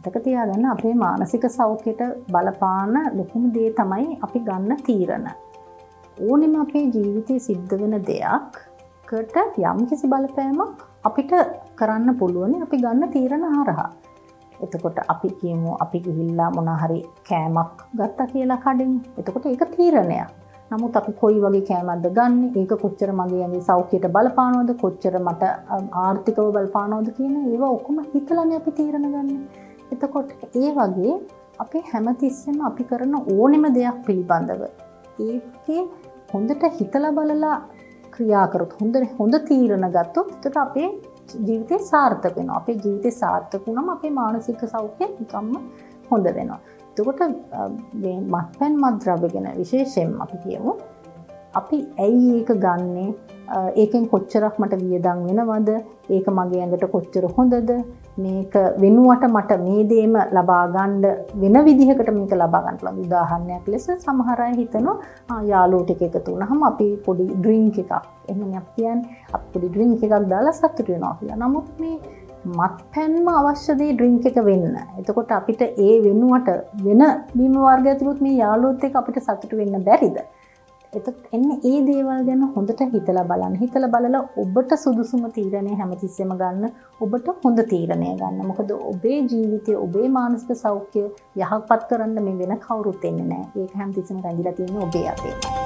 මතක තියාගන්න අපේ මානසික සෞඛ්‍යයට බලපාන ලොකුම දේ තමයි අපි ගන්න තීරණ. ඕනෙම අපේ ජීවිතේ සිද්ධ වෙන දෙයක්කට යම්කිසි බලපෑමක් අපිට කරන්න පුළුවන් අපි ගන්න තීරණ හරහා. එතකොට අපි කියමු අපි ගිහිල්ලා මොන හරි කෑමක් ගත්තා කියලා කඩෙන්. එතකොට ඒක තීරණයක්. නමුත් අපි කොයි වගේ කෑමක්ද ගන්නෙ? ඒක කොච්චර මගේ ඇඟේ සෞඛ්‍යයට බලපානවද? කොච්චර මට ආර්ථිකව බලපානවද කියන ඒවා ඔක්කොම හිතලානේ අපි තීරණ ගන්නෙ. එතකොට ඒ වගේ අපි හැමතිස්සෙම අපි කරන ඕනෙම දෙයක් පිළිබඳව ඒකේ හොඳට හිතලා බලලා ක්‍රියා කරොත් හොඳ තීරණ ගත්තොත් එතකොට අපේ ජීවිතේ සාර්ථක වෙනවා. අපේ ජීවිතේ සාර්ථක වුණාම අපේ මානසික සෞඛ්‍යය නිකම්ම හොඳ වෙනවා. එතකොට මේ මත්පැන් මත්ද්‍රව්‍ය ගැන විශේෂයෙන්ම අපි කියමු. අපි ඇයි ඒක ගන්නෙ? ඒකෙන් කොච්චරක් මට වියදම් වෙනවද? ඒක මගේ ඇඟට කොච්චර හොඳද? මේක වෙනුවට මට මේ දේම ලබා ගන්න වෙන විදිහකට මේක ලබා ගන්න පුළුවන්. උදාහරණයක් ලෙස සමහර අය හිතනවා යාළුවෝ ටික එකතු වුණාම අපි පොඩි ඩ්‍රින්ක් එකක් එහෙමනේ අපි කියන්නේ අපි පොඩි ඩ්‍රින්ක් එකක් දාලා සතුටු වෙනවා කියලා. නමුත් මේ මත්පැන්ම අවශ්‍ය දේ ඩ්‍රින්ක් එක වෙන්න. එතකොට අපිට ඒ වෙනුවට වෙන බීම වර්ගයක් තිබුත් මේ යාළුවොත් එක්ක අපිට සතුටු වෙන්න බැරිද? එතකොට එන්නේ ඒ දේවල් ගැන හොඳට හිතලා බලන්න. හිතලා බලලා ඔබට සුදුසුම තීරණය හැමතිස්සෙම ගන්න. ඔබට හොඳ තීරණය ගන්න. මොකද ඔබේ ජීවිතයේ ඔබේ මානසික සෞඛ්‍යය යහපත් කරන්න මේ වෙන කවුරුත් එන්නේ නැහැ. ඒක හැමතිස්සෙම රැඳිලා තියෙන්නේ ඔබේ අතේ.